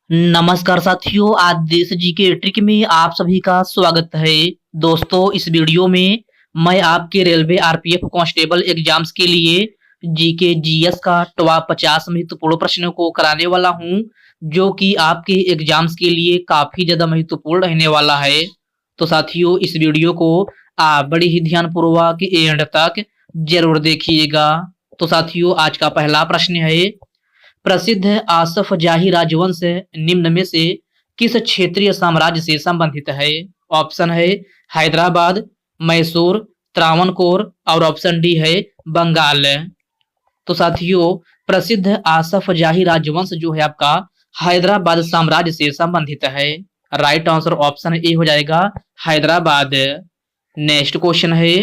नमस्कार साथियों, आज देश जी के ट्रिक में आप सभी का स्वागत है। दोस्तों, इस वीडियो में मैं आपके रेलवे आरपीएफ कांस्टेबल एग्जाम्स के लिए जीके जीएस का टॉप 50 महत्वपूर्ण प्रश्नों को कराने वाला हूं, जो कि आपके एग्जाम्स के लिए काफी ज्यादा महत्वपूर्ण रहने वाला है। तो साथियों, इस वीडियो को आप बड़ी ही ध्यानपूर्वक एंड तक जरूर देखिएगा। तो साथियों, आज का पहला प्रश्न है, प्रसिद्ध आसफ जाही राजवंश निम्न में से किस क्षेत्रीय साम्राज्य से संबंधित है? ऑप्शन है हैदराबाद, मैसूर, त्रावणकोर और ऑप्शन डी है बंगाल। तो साथियों, प्रसिद्ध आसफ जाही राजवंश जो है आपका हैदराबाद साम्राज्य से संबंधित है। राइट आंसर ऑप्शन ए हो जाएगा हैदराबाद। नेक्स्ट क्वेश्चन है,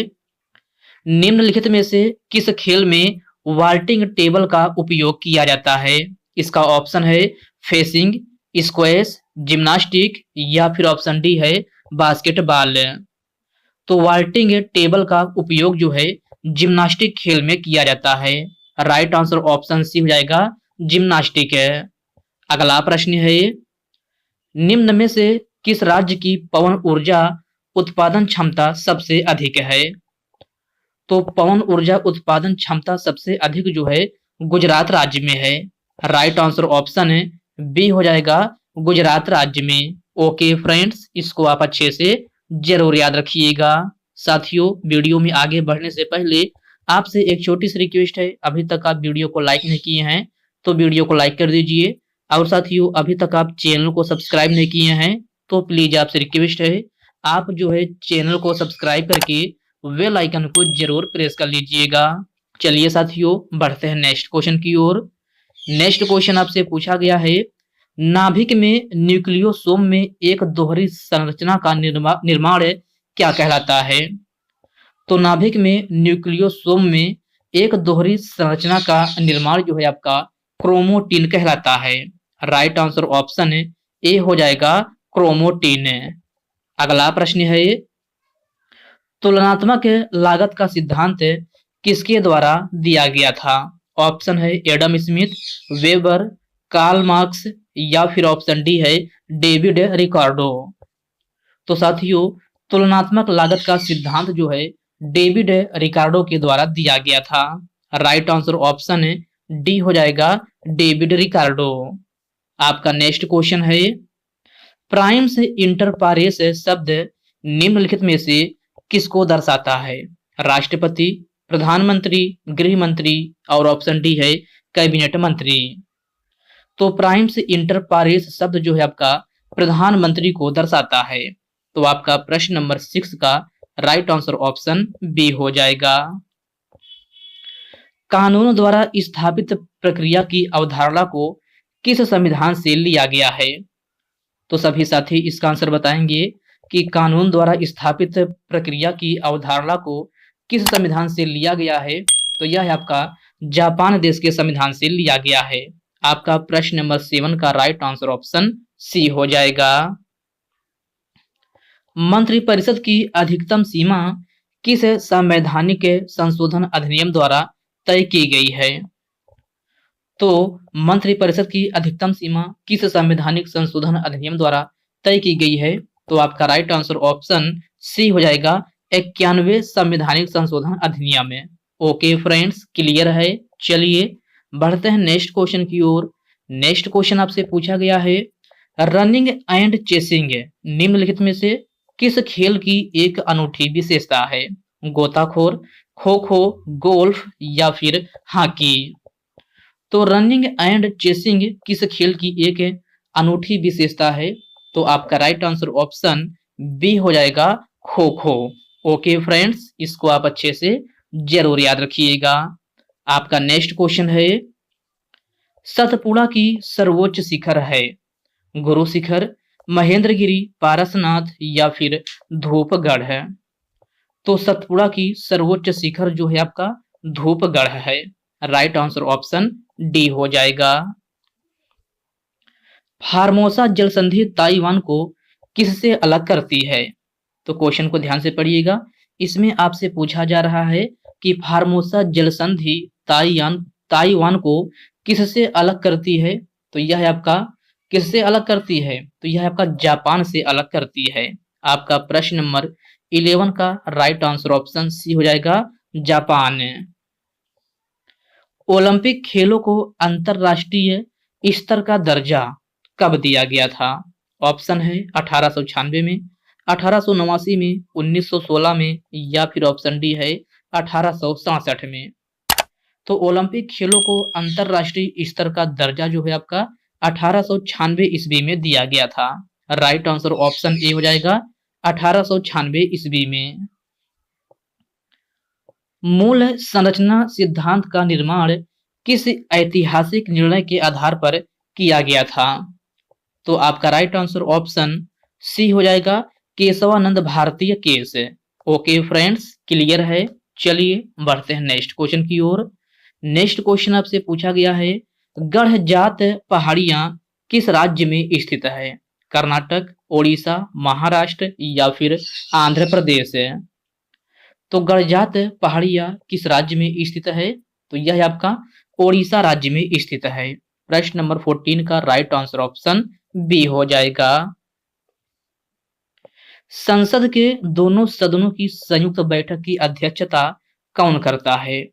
निम्नलिखित में से किस खेल में वाल्टिंग टेबल का उपयोग किया जाता है? इसका ऑप्शन है फेसिंग, स्क्वैश, जिम्नास्टिक या फिर ऑप्शन डी है बास्केटबॉल। तो वाल्टिंग टेबल का उपयोग जो है जिम्नास्टिक खेल में किया जाता है। राइट आंसर ऑप्शन सी हो जाएगा जिम्नास्टिक है। अगला प्रश्न है, निम्न में से किस राज्य की पवन ऊर्जा उत्पादन क्षमता सबसे अधिक है? तो पवन ऊर्जा उत्पादन क्षमता सबसे अधिक जो है गुजरात राज्य में है। राइट आंसर ऑप्शन बी हो जाएगा गुजरात राज्य में। ओके फ्रेंड्स, इसको आप अच्छे से जरूर याद रखिएगा। साथियों, वीडियो में आगे बढ़ने से पहले आपसे एक छोटी सी रिक्वेस्ट है, अभी तक आप वीडियो को लाइक नहीं किए हैं तो वीडियो को लाइक कर दीजिए। और साथियों, अभी तक आप चैनल को सब्सक्राइब नहीं किए हैं तो प्लीज आपसे रिक्वेस्ट है, आप जो है चैनल को सब्सक्राइब करके बेल आइकन को जरूर प्रेस कर लीजिएगा। चलिए साथियों, बढ़ते हैं नेक्स्ट क्वेश्चन की ओर। नेक्स्ट क्वेश्चन आपसे पूछा गया है, नाभिक में न्यूक्लियोसोम में एक दोहरी संरचना का निर्माण क्या कहलाता है? तो नाभिक में न्यूक्लियोसोम में एक दोहरी संरचना का निर्माण जो है आपका क्रोमोटिन कहलाता है। राइट आंसर ऑप्शन ए हो जाएगा क्रोमोटिन। अगला प्रश्न है, तुलनात्मक लागत का सिद्धांत किसके द्वारा दिया गया था? ऑप्शन है Adam Smith, Weber, Karl Marx या फिर ऑप्शन डी है डेविड रिकार्डो। तो साथियों, तुलनात्मक लागत का सिद्धांत जो है डेविड रिकार्डो के द्वारा दिया गया था। राइट आंसर ऑप्शन डी हो जाएगा डेविड रिकार्डो। आपका नेक्स्ट क्वेश्चन है, प्राइम्स इंटर पारेस शब्द निम्नलिखित में से किसको दर्शाता है? राष्ट्रपति, प्रधानमंत्री, गृह मंत्री और ऑप्शन डी है कैबिनेट मंत्री। तो प्राइम्स इंटर पारेस शब्द जो है आपका प्रधानमंत्री को दर्शाता है। तो आपका प्रश्न नंबर 6 का राइट आंसर ऑप्शन बी हो जाएगा। कानून द्वारा स्थापित प्रक्रिया की अवधारणा को किस संविधान से लिया गया है? तो सभी साथी इसका आंसर बताएंगे कि कानून द्वारा स्थापित प्रक्रिया की अवधारणा को किस संविधान से लिया गया है? तो यह है आपका जापान देश के संविधान से लिया गया है। आपका प्रश्न नंबर 7 का राइट आंसर ऑप्शन सी हो जाएगा। मंत्रिपरिषद की अधिकतम सीमा किस संवैधानिक संशोधन अधिनियम द्वारा तय की गई है? तो मंत्रिपरिषद की अधिकतम सीमा किस संवैधानिक संशोधन अधिनियम द्वारा तय की गई है? तो आपका राइट आंसर ऑप्शन सी हो जाएगा 91वें संवैधानिक संशोधन अधिनियम में। ओके फ्रेंड्स, क्लियर है। चलिए बढ़ते हैं नेक्स्ट क्वेश्चन की ओर। नेक्स्ट क्वेश्चन आपसे पूछा गया है, रनिंग एंड चेसिंग निम्नलिखित में से किस खेल की एक अनूठी विशेषता है? गोताखोर, खो खो, गोल्फ या फिर हॉकी। तो रनिंग एंड चेसिंग किस खेल की एक अनूठी विशेषता है? तो आपका राइट आंसर ऑप्शन बी हो जाएगा खो खो। ओके फ्रेंड्स, इसको आप अच्छे से जरूर याद रखिएगा। आपका नेक्स्ट क्वेश्चन है, सतपुड़ा की सर्वोच्च शिखर है गुरु शिखर, महेंद्रगिरी, पारसनाथ या फिर धूपगढ़ है? तो सतपुड़ा की सर्वोच्च शिखर जो है आपका धूपगढ़ है। राइट आंसर ऑप्शन डी हो जाएगा। फार्मोसा जल संधि ताइवान को किससे अलग करती है? तो क्वेश्चन को ध्यान से पढ़िएगा। इसमें आपसे पूछा जा रहा है कि फार्मोसा जल संधि ताइवान को किससे अलग करती है? तो यह है आपका किससे अलग करती है? तो यह आपका जापान से अलग करती है। आपका प्रश्न नंबर 11 का राइट आंसर ऑप्शन सी हो जाएगा, जापान। ओलंपिक खेलों को अंतरराष्ट्रीय स्तर का दर्जा कब दिया गया था? ऑप्शन है 1896 में, 1889 में, 1916 में, या फिर ऑप्शन डी है 1867 में। तो ओलंपिक खेलों को अंतरराष्ट्रीय स्तर का दर्जा जो है आपका 1896 ईस्वी में दिया गया था। राइट आंसर ऑप्शन ए हो जाएगा 1896 ईस्वी में। मूल संरचना सिद्धांत का निर्माण किस ऐतिहासिक निर्णय के आधार पर किया गया था? तो आपका राइट आंसर ऑप्शन सी हो जाएगा, केशवानंद भारतीय केस। ओके फ्रेंड्स, क्लियर है। चलिए बढ़ते हैं नेक्स्ट क्वेश्चन की ओर। नेक्स्ट क्वेश्चन आपसे पूछा गया है, गढ़जात पहाड़ियां किस राज्य में स्थित है? कर्नाटक, ओडिशा, महाराष्ट्र या फिर आंध्र प्रदेश? तो गढ़जात पहाड़ियां किस राज्य में स्थित है? तो यह आपका ओडिशा राज्य में स्थित है। प्रश्न नंबर 14 का राइट आंसर ऑप्शन बी हो जाएगा। संसद के दोनों सदनों की संयुक्त बैठक की अध्यक्षता कौन करता है?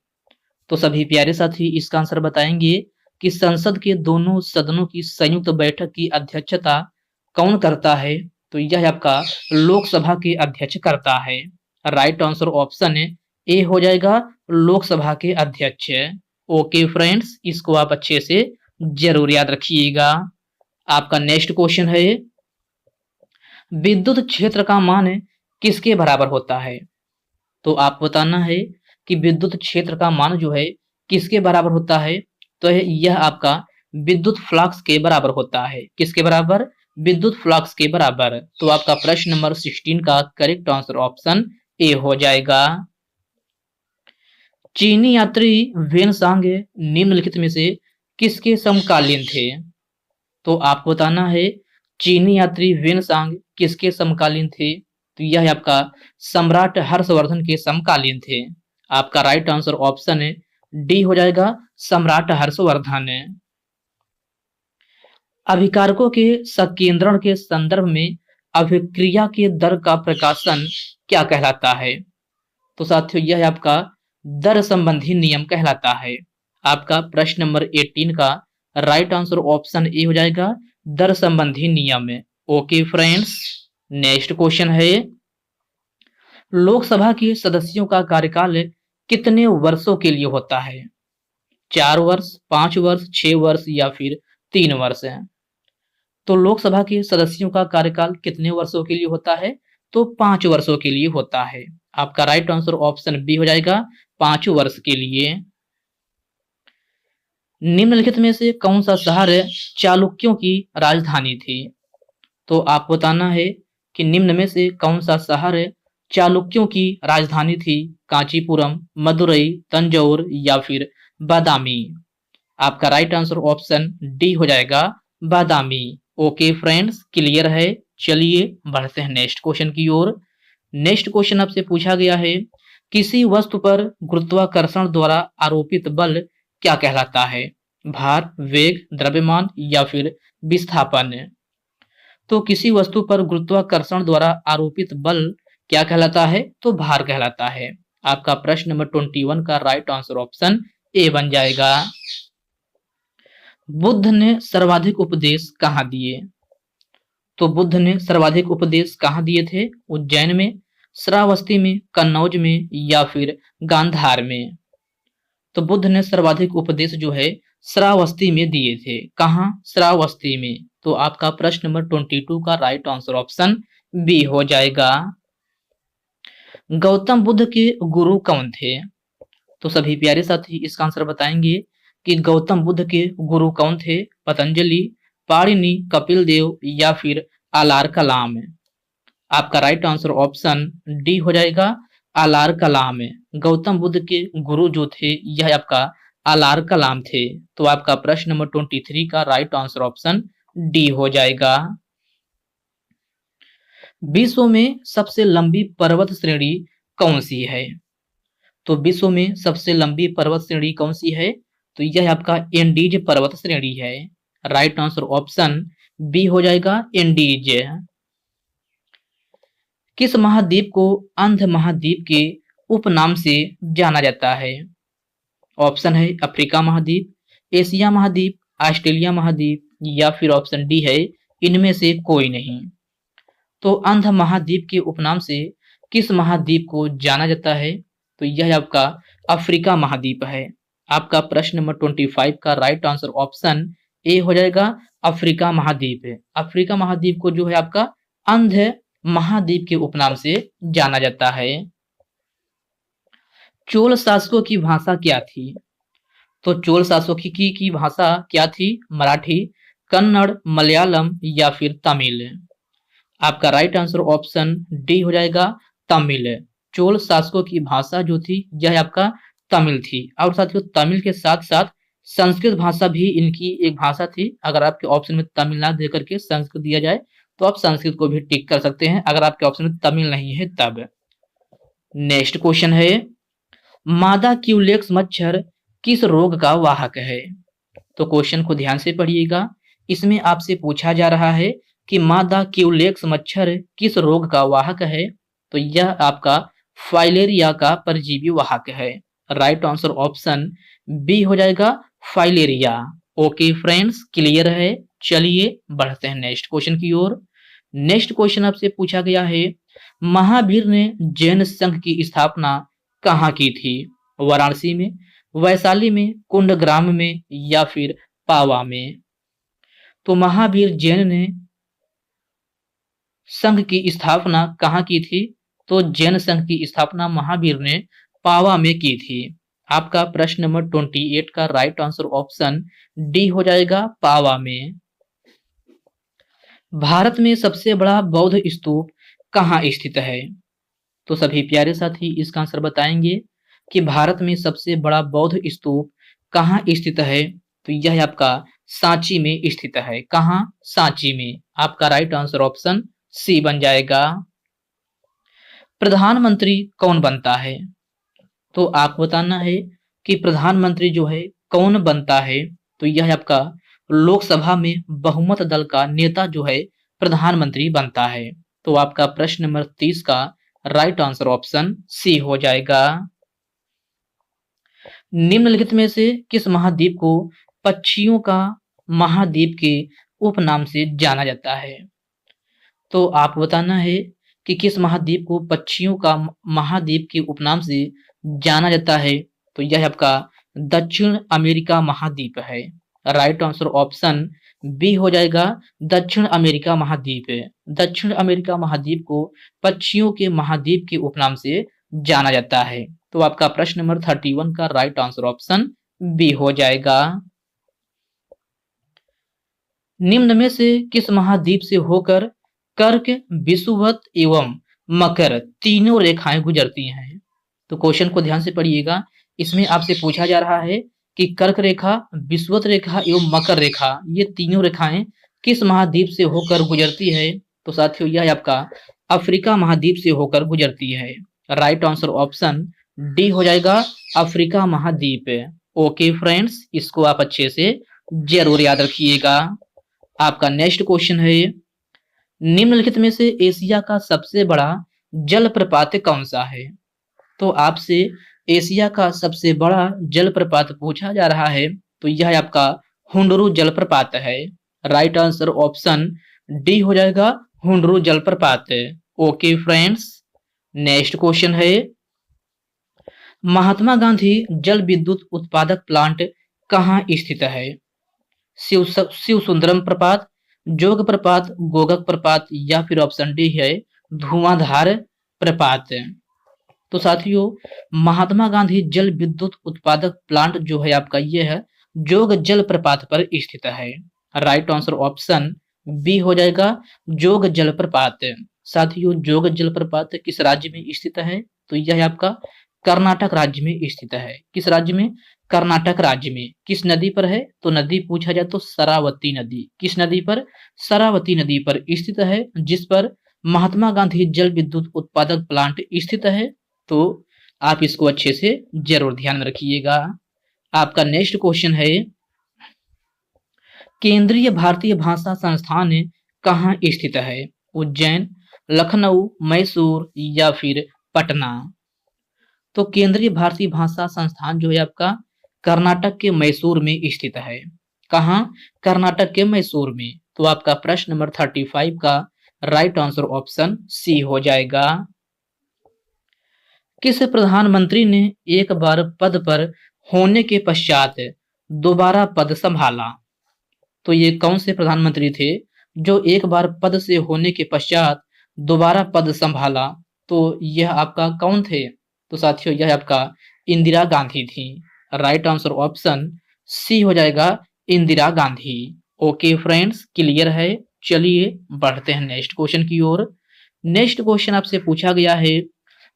तो सभी प्यारे साथी इसका आंसर बताएंगे कि संसद के दोनों सदनों की संयुक्त बैठक की अध्यक्षता कौन करता है? तो यह आपका लोकसभा के अध्यक्ष करता है। राइट आंसर ऑप्शन ए हो जाएगा, लोकसभा के अध्यक्ष। ओके फ्रेंड्स, इसको आप अच्छे से जरूर याद रखिएगा। आपका नेक्स्ट क्वेश्चन है, विद्युत क्षेत्र का मान किसके बराबर होता है? तो आप बताना है कि विद्युत क्षेत्र का मान जो है किसके बराबर होता है? तो यह आपका विद्युत फ्लक्स के बराबर होता है। किसके बराबर? विद्युत फ्लक्स के बराबर। तो आपका प्रश्न नंबर 16 का करेक्ट आंसर ऑप्शन ए हो जाएगा। चीनी यात्री वेनसांग निम्नलिखित में से किसके समकालीन थे? तो आपको बताना है चीनी यात्री वेनसांग किसके समकालीन थे? तो यह आपका सम्राट हर्षवर्धन के समकालीन थे। आपका राइट आंसर ऑप्शन डी हो जाएगा, सम्राट हर्षवर्धन। अभिकारकों के संकेंद्रण के संदर्भ में अभिक्रिया के दर का प्रकाशन क्या कहलाता है? तो साथियों यह आपका दर संबंधी नियम कहलाता है। आपका प्रश्न नंबर 18 का राइट आंसर ऑप्शन ए हो जाएगा, दर संबंधी नियम। ओके फ्रेंड्स, नेक्स्ट क्वेश्चन है, लोकसभा के सदस्यों का कार्यकाल कितने वर्षों के लिए होता है? 4 वर्ष, 5 वर्ष, 6 वर्ष या फिर 3 वर्ष है? तो लोकसभा के सदस्यों का कार्यकाल कितने वर्षों के लिए होता है? तो 5 वर्षों के लिए होता है। आपका राइट आंसर ऑप्शन बी हो जाएगा, 5 वर्ष के लिए। निम्नलिखित में से कौन सा शहर चालुक्यों की राजधानी थी? तो आपको बताना है कि निम्न में से कौन सा शहर चालुक्यों की राजधानी थी? कांचीपुरम, मदुरई, तंजौर या फिर बादामी? आपका राइट आंसर ऑप्शन डी हो जाएगा, बादामी। ओके फ्रेंड्स, क्लियर है। चलिए बढ़ते हैं नेक्स्ट क्वेश्चन की ओर। नेक्स्ट क्वेश्चन आपसे पूछा गया है, किसी वस्तु पर गुरुत्वाकर्षण द्वारा आरोपित बल क्या कहलाता है? भार, वेग, द्रव्यमान या फिर विस्थापन? तो किसी वस्तु पर गुरुत्वाकर्षण द्वारा आरोपित बल क्या कहलाता है? तो भार कहलाता है। आपका प्रश्न नंबर 21 का राइट आंसर ऑप्शन ए बन जाएगा। बुद्ध ने सर्वाधिक उपदेश कहाँ दिए? तो बुद्ध ने सर्वाधिक उपदेश कहाँ दिए थे? उज्जैन में, श्रावस्ती में, कन्नौज में या फिर गांधार में? तो बुद्ध ने सर्वाधिक उपदेश जो है श्रावस्ती में दिए थे। कहाँ? श्रावस्ती में। तो आपका प्रश्न नंबर 22 का राइट आंसर ऑप्शन बी हो जाएगा। गौतम बुद्ध के गुरु कौन थे? तो सभी प्यारे साथी इसका आंसर बताएंगे कि गौतम बुद्ध के गुरु कौन थे? पतंजलि, पाणिनि, कपिल देव या फिर आलार कलाम? आपका राइट आंसर ऑप्शन डी हो जाएगा, आलार कलाम। गौतम बुद्ध के गुरु जो थे यह आपका आलार कलाम थे। तो आपका प्रश्न नंबर 23 का राइट आंसर ऑप्शन डी हो जाएगा। विश्व में सबसे लंबी पर्वत श्रेणी कौन सी है? तो विश्व में सबसे लंबी पर्वत श्रेणी कौन सी है? तो यह आपका एंडीज पर्वत श्रेणी है। राइट आंसर ऑप्शन बी हो जाएगा इंडीज। किस महाद्वीप को अंध महाद्वीप के उपनाम से जाना जाता है? ऑप्शन है अफ्रीका महाद्वीप, एशिया महाद्वीप, ऑस्ट्रेलिया महाद्वीप या फिर ऑप्शन डी है इनमें से कोई नहीं। तो अंध महाद्वीप के उपनाम से किस महाद्वीप को जाना जाता है? तो यह आपका अफ्रीका महाद्वीप है। आपका प्रश्न नंबर 25 का राइट आंसर ऑप्शन ए हो जाएगा अफ्रीका महाद्वीप है। अफ्रीका महाद्वीप को जो है आपका अंध महाद्वीप के उपनाम से जाना जाता है। चोल शासकों की भाषा क्या थी? तो चोल शासकों की भाषा क्या थी? मराठी, कन्नड़, मलयालम या फिर तमिल। आपका राइट आंसर ऑप्शन डी हो जाएगा तमिल। चोल शासकों की भाषा जो थी यह आपका तमिल थी। और साथियों तमिल के साथ साथ संस्कृत भाषा भी इनकी एक भाषा थी। अगर आपके ऑप्शन में तमिल ना दे करके संस्कृत दिया जाए तो आप संस्कृत को भी टिक कर सकते हैं, अगर आपके ऑप्शन में तमिल नहीं है तब। नेक्स्ट क्वेश्चन है, मादा क्यूलेक्स मच्छर किस रोग का वाहक है? तो क्वेश्चन को ध्यान से पढ़िएगा। इसमें आपसे पूछा जा रहा है कि मादा क्यूलेक्स मच्छर किस रोग का वाहक है? तो यह आपका फाइलेरिया का परजीवी वाहक है। राइट आंसर ऑप्शन बी हो जाएगा फाइलेरिया। ओके फ्रेंड्स, क्लियर है। चलिए बढ़ते हैं नेक्स्ट क्वेश्चन की ओर। नेक्स्ट क्वेश्चन आपसे पूछा गया है, महावीर ने जैन संघ की स्थापना कहाँ की थी? वाराणसी में, वैशाली में, कुंडग्राम में या फिर पावा में? तो महावीर जैन ने संघ की स्थापना कहाँ की थी? तो जैन संघ की स्थापना महावीर ने पावा में की थी। आपका प्रश्न नंबर 28 का राइट आंसर ऑप्शन डी हो जाएगा पावा में। भारत में सबसे बड़ा बौद्ध स्तूप कहाँ स्थित है? तो सभी प्यारे साथी इसका आंसर बताएंगे कि भारत में सबसे बड़ा बौद्ध स्तूप कहाँ स्थित है? तो यह आपका सांची में स्थित है। कहाँ? सांची में। आपका राइट आंसर ऑप्शन सी बन जाएगा। प्रधानमंत्री कौन बनता है? तो आपको बताना है कि प्रधानमंत्री जो है कौन बनता है। तो यह आपका लोकसभा में बहुमत दल का नेता जो है प्रधानमंत्री बनता है। तो आपका प्रश्न नंबर 30 का राइट आंसर ऑप्शन सी हो जाएगा। निम्नलिखित में से किस महाद्वीप को पक्षियों का महाद्वीप के उपनाम से जाना जाता है? तो आप बताना है कि किस महाद्वीप को पक्षियों का महाद्वीप के उपनाम से जाना जाता है। तो यह आपका दक्षिण अमेरिका महाद्वीप है। राइट आंसर ऑप्शन बी हो जाएगा दक्षिण अमेरिका महाद्वीप। दक्षिण अमेरिका महाद्वीप को पक्षियों के महाद्वीप के उपनाम से जाना जाता है। तो आपका प्रश्न नंबर 31 का राइट आंसर ऑप्शन बी हो जाएगा। निम्न में से किस महाद्वीप से होकर कर्क, विषुवत एवं मकर तीनों रेखाएं गुजरती हैं? तो क्वेश्चन को ध्यान से पढ़िएगा। इसमें आपसे पूछा जा रहा है कि कर्क रेखा, विषुवत रेखा एवं मकर रेखा ये तीनों रेखाएं किस महाद्वीप से होकर गुजरती है? तो साथियों यह आपका अफ्रीका महाद्वीप से होकर गुजरती है। राइट आंसर ऑप्शन डी हो जाएगा अफ्रीका महाद्वीप। ओके फ्रेंड्स, इसको आप अच्छे से जरूर याद रखिएगा। आपका नेक्स्ट क्वेश्चन है, निम्नलिखित में से एशिया का सबसे बड़ा जलप्रपात कौन सा है? तो आपसे एशिया का सबसे बड़ा जलप्रपात पूछा जा रहा है। तो यह आपका हुंडरू जलप्रपात है। राइट आंसर ऑप्शन डी हो जाएगा हुंडरू जलप्रपात। ओके फ्रेंड्स, नेक्स्ट क्वेश्चन है, महात्मा गांधी जल विद्युत उत्पादक प्लांट कहाँ स्थित है? शिव सुंदरम प्रपात, जोग प्रपात, गोगक प्रपात या फिर ऑप्शन डी है धुआंधार प्रपात। तो साथियों महात्मा गांधी जल विद्युत उत्पादक प्लांट जो है आपका ये है जोग जल प्रपात पर स्थित है। राइट आंसर ऑप्शन बी हो जाएगा जोग जल प्रपात। साथियों जोग जल प्रपात किस राज्य में स्थित है? तो यह आपका कर्नाटक राज्य में स्थित है। किस राज्य में? कर्नाटक राज्य में। किस नदी पर है? तो नदी पूछा जाए तो शरावती नदी। किस नदी पर? शरावती नदी पर स्थित है, जिस पर महात्मा गांधी जल विद्युत उत्पादक प्लांट स्थित है। तो आप इसको अच्छे से जरूर ध्यान में रखिएगा। आपका नेक्स्ट क्वेश्चन है, केंद्रीय भारतीय भाषा संस्थान कहाँ स्थित है? उज्जैन, लखनऊ, मैसूर या फिर पटना? तो केंद्रीय भारतीय भाषा संस्थान जो है आपका कर्नाटक के मैसूर में स्थित है। कहाँ? कर्नाटक के मैसूर में। तो आपका प्रश्न नंबर 35 का राइट आंसर ऑप्शन सी हो जाएगा। किस प्रधानमंत्री ने एक बार पद पर होने के पश्चात दोबारा पद संभाला? तो ये कौन से प्रधानमंत्री थे जो एक बार पद से होने के पश्चात दोबारा पद संभाला? तो यह आपका कौन थे? तो साथियों यह आपका इंदिरा गांधी थी। राइट आंसर ऑप्शन सी हो जाएगा, Indira Gandhi. Okay friends, clear है। चलिए बढ़ते हैं नेक्स्ट क्वेश्चन की ओर। नेक्स्ट क्वेश्चन आपसे पूछा गया है,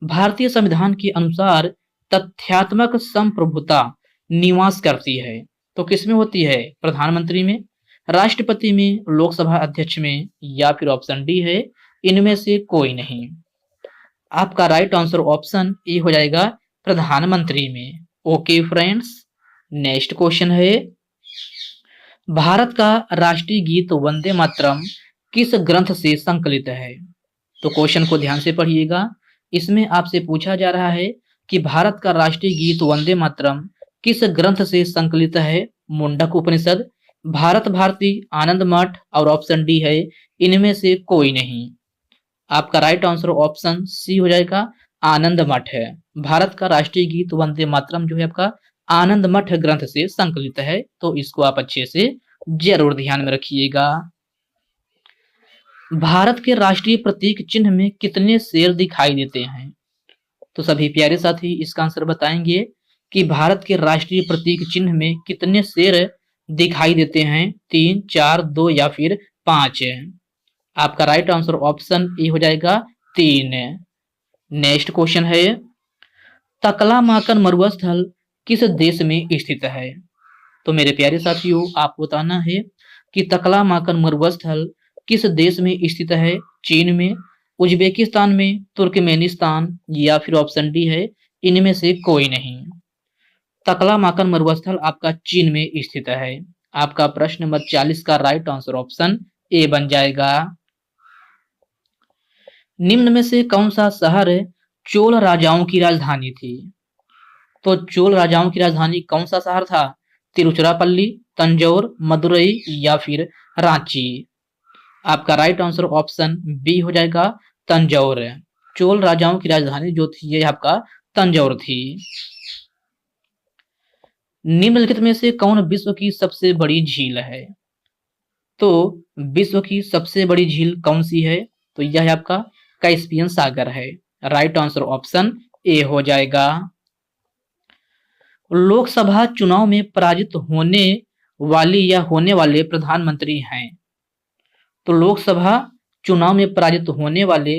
भारतीय संविधान के अनुसार तथ्यात्मक संप्रभुता निवास करती है तो किसमें होती है? प्रधानमंत्री में, राष्ट्रपति में, लोकसभा अध्यक्ष में या फिर ऑप्शन डी है इनमें से कोई नहीं। आपका राइट आंसर ऑप्शन ए हो जाएगा, प्रधानमंत्री में। ओके फ्रेंड्स, नेक्स्ट क्वेश्चन है, भारत का राष्ट्रीय गीत वंदे मातरम किस ग्रंथ से संकलित है? तो क्वेश्चन को ध्यान से पढ़िएगा। इसमें आपसे पूछा जा रहा है कि भारत का राष्ट्रीय गीत वंदे मातरम किस ग्रंथ से संकलित है? मुंडक उपनिषद, भारत भारती, आनंद मठ और ऑप्शन डी है इनमें से कोई नहीं। आपका राइट आंसर ऑप्शन सी हो जाएगा, आनंद मठ है। भारत का राष्ट्रीय गीत वंदे मातरम जो है आपका आनंद मठ ग्रंथ से संकलित है। तो इसको आप अच्छे से जरूर ध्यान में रखिएगा। भारत के राष्ट्रीय प्रतीक चिन्ह में कितने शेर दिखाई देते हैं? तो सभी प्यारे साथी इसका आंसर बताएंगे कि भारत के राष्ट्रीय प्रतीक चिन्ह में कितने शेर दिखाई देते हैं? 3, 4, 2 या फिर 5? आपका राइट आंसर ऑप्शन ए हो जाएगा, 3। नेक्स्ट क्वेश्चन है, तकलामाकन मरुस्थल किस देश में स्थित है? तो मेरे प्यारे साथियों आपको बताना है कि तकलामाकन मरुस्थल किस देश में स्थित है? चीन में, उज्बेकिस्तान में, तुर्कमेनिस्तान या फिर ऑप्शन डी है इनमें से कोई नहीं। तकलामाकन मरुस्थल आपका चीन में स्थित है। आपका प्रश्न नंबर 40 का राइट आंसर ऑप्शन ए बन जाएगा। निम्न में से कौन सा शहर चोल राजाओं की राजधानी थी? तो चोल राजाओं की राजधानी कौन सा शहर था? तिरुचिरापल्ली, तंजौर, मदुरई या फिर रांची? आपका राइट आंसर ऑप्शन बी हो जाएगा, तंजौर। चोल राजाओं की राजधानी जो थी ये आपका तंजौर थी। निम्नलिखित में से कौन विश्व की सबसे बड़ी झील है? तो विश्व की सबसे बड़ी झील कौन सी है? तो यह आपका कैस्पियन सागर है। राइट आंसर ऑप्शन ए हो जाएगा। लोकसभा चुनाव में पराजित होने वाली या होने वाले प्रधानमंत्री हैं? तो लोकसभा चुनाव में पराजित होने वाले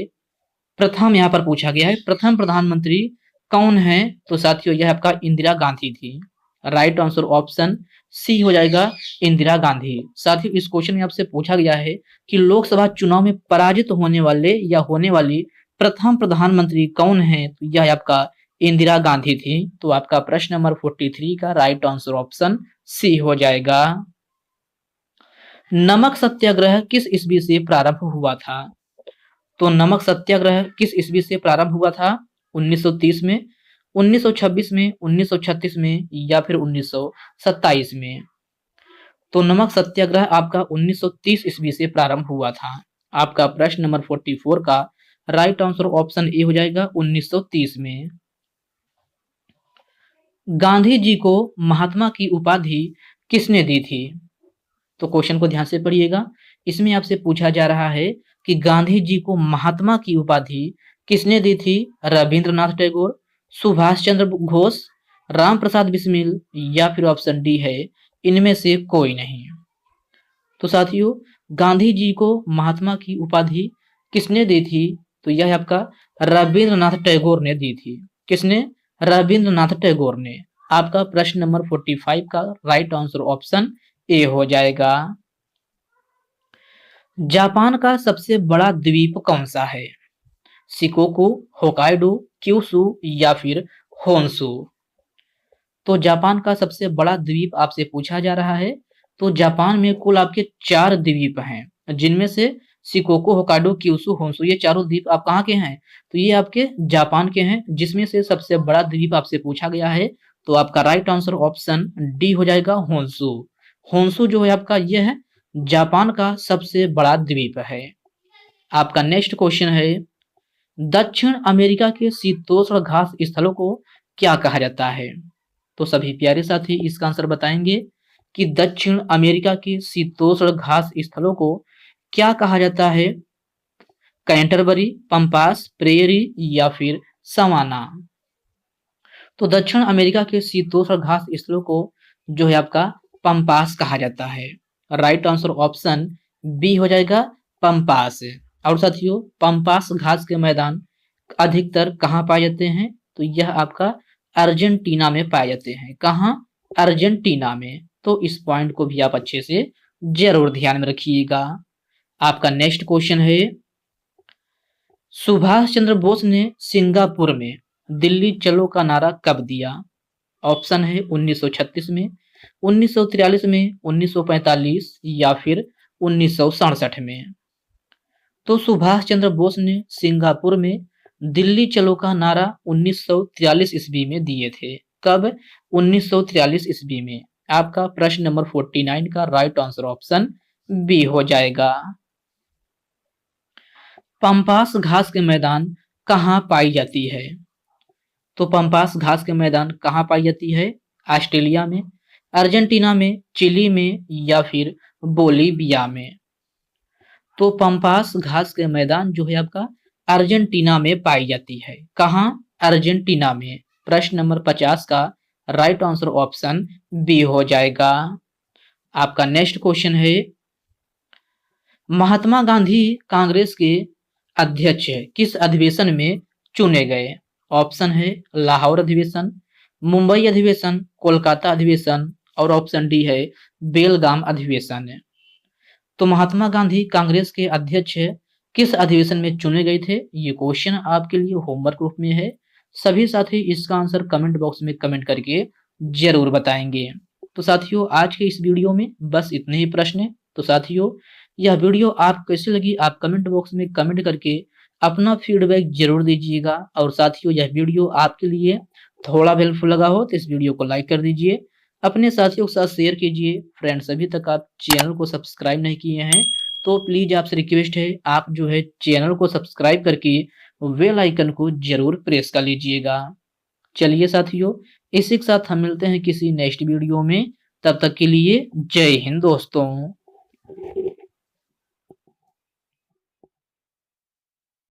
प्रथम यहाँ पर पूछा गया है, प्रथम प्रधानमंत्री कौन है? तो साथियों यह आपका इंदिरा गांधी थी। राइट आंसर ऑप्शन सी हो जाएगा, इंदिरा गांधी। साथियों इस क्वेश्चन में आपसे पूछा गया है कि लोकसभा चुनाव में पराजित होने वाले या होने वाली प्रथम प्रधानमंत्री कौन है? तो यह आपका इंदिरा गांधी थी। तो आपका प्रश्न नंबर 43 का राइट आंसर ऑप्शन सी हो जाएगा। नमक सत्याग्रह किस ईस्वी से प्रारंभ हुआ था? तो नमक सत्याग्रह किस ईस्वी से प्रारंभ हुआ था? 1930 में, 1926 में, 1936 में या फिर 1927 में? तो नमक सत्याग्रह आपका 1930 ईस्वी से प्रारंभ हुआ था। आपका प्रश्न नंबर 44 का राइट आंसर ऑप्शन ए हो जाएगा, 1930 में। गांधी जी को महात्मा की उपाधि किसने दी थी? तो क्वेश्चन को ध्यान से पढ़िएगा। इसमें आपसे पूछा जा रहा है कि गांधी जी को महात्मा की उपाधि किसने दी थी? रविंद्रनाथ टैगोर, सुभाष चंद्र घोष, राम प्रसाद बिस्मिल या फिर ऑप्शन डी है इनमें से कोई नहीं। तो साथियों गांधी जी को महात्मा की उपाधि किसने दी थी? तो यह आपका रविंद्रनाथ टैगोर ने दी थी। किसने? रविंद्रनाथ टैगोर ने। आपका प्रश्न नंबर 45 का राइट आंसर ऑप्शन ए हो जाएगा। जापान का सबसे बड़ा द्वीप कौन सा है? शिकोकू, होकाइडो, क्यूशू या फिर होन्शू? तो जापान का सबसे बड़ा द्वीप आपसे पूछा जा रहा है। तो जापान में कुल आपके 4 द्वीप हैं, जिनमें से शिकोकू, होक्काइडो, क्यूशू, होन्शु, ये चारों द्वीप आप कहाँ के हैं? तो ये आपके जापान के हैं, जिसमें से सबसे बड़ा द्वीप आपसे पूछा गया है। तो आपका राइट आंसर ऑप्शन डी हो जाएगा, होन्शु। होन्शु जो है आपका ये है जापान का सबसे बड़ा द्वीप है। आपका नेक्स्ट क्वेश्चन है, दक्षिण अमेरिका के शीतोष्ण घास स्थलों को क्या कहा जाता है? तो सभी प्यारे साथी इसका आंसर बताएंगे कि दक्षिण अमेरिका के शीतोष्ण घास स्थलों को क्या कहा जाता है? कैंटरबरी, पंपास, प्रेयरी या फिर सवाना। तो दक्षिण अमेरिका के शीतोष्ण घास स्थलों को जो है आपका पंपास कहा जाता है। राइट आंसर ऑप्शन बी हो जाएगा, पंपास। और साथियों, पंपास घास के मैदान अधिकतर कहाँ पाए जाते हैं? तो यह आपका अर्जेंटीना में पाए जाते हैं। कहाँ? अर्जेंटीना में। तो इस पॉइंट को भी आप अच्छे से जरूर ध्यान में रखिएगा। आपका नेक्स्ट क्वेश्चन है, सुभाष चंद्र बोस ने सिंगापुर में दिल्ली चलो का नारा कब दिया? ऑप्शन है 1936 में, 1943 में, 1945 या फिर 1967 में। तो सुभाष चंद्र बोस ने सिंगापुर में दिल्ली चलो का नारा 1943 ईस्वी में दिए थे। कब? 1943 ईस्वी में। आपका प्रश्न नंबर 49 का राइट आंसर ऑप्शन बी हो जाएगा। पंपास घास के मैदान कहाँ पाई जाती है? तो पंपास घास के मैदान कहाँ पाई जाती है? ऑस्ट्रेलिया में, अर्जेंटीना में, चिली में या फिर बोलीविया में। तो पंपास घास के मैदान जो है आपका अर्जेंटीना में पाई जाती है। कहाँ? अर्जेंटीना में। प्रश्न नंबर 50 का राइट आंसर ऑप्शन बी हो जाएगा। आपका नेक्स्ट क्वेश्चन है, महात्मा गांधी कांग्रेस के अध्यक्ष किस अधिवेशन में चुने गए? ऑप्शन है लाहौर अधिवेशन, मुंबई अधिवेशन, कोलकाता अधिवेशन और ऑप्शन डी है बेलगाम अधिवेशन। तो महात्मा गांधी कांग्रेस के अध्यक्ष किस अधिवेशन में चुने गए थे? ये क्वेश्चन आपके लिए होमवर्क रूप में है। सभी साथी इसका आंसर कमेंट बॉक्स में कमेंट करके जरूर बताएंगे। तो साथियों, आज के इस वीडियो में बस इतने ही प्रश्न हैं। तो साथियों, यह वीडियो आप कैसी लगी आप कमेंट बॉक्स में कमेंट करके अपना फीडबैक जरूर दीजिएगा। और साथियों, यह वीडियो आपके लिए थोड़ा हेल्पफुल लगा हो तो इस वीडियो को लाइक कर दीजिए, अपने साथियों के साथ शेयर कीजिए। फ्रेंड्स, अभी तक आप चैनल को सब्सक्राइब नहीं किए हैं तो प्लीज आपसे रिक्वेस्ट है, आप जो है चैनल को सब्सक्राइब करके बेल आइकन को जरूर प्रेस कर लीजिएगा। चलिए साथियों, इसी के साथ हम मिलते हैं किसी नेक्स्ट वीडियो में। तब तक के लिए जय हिंद दोस्तों।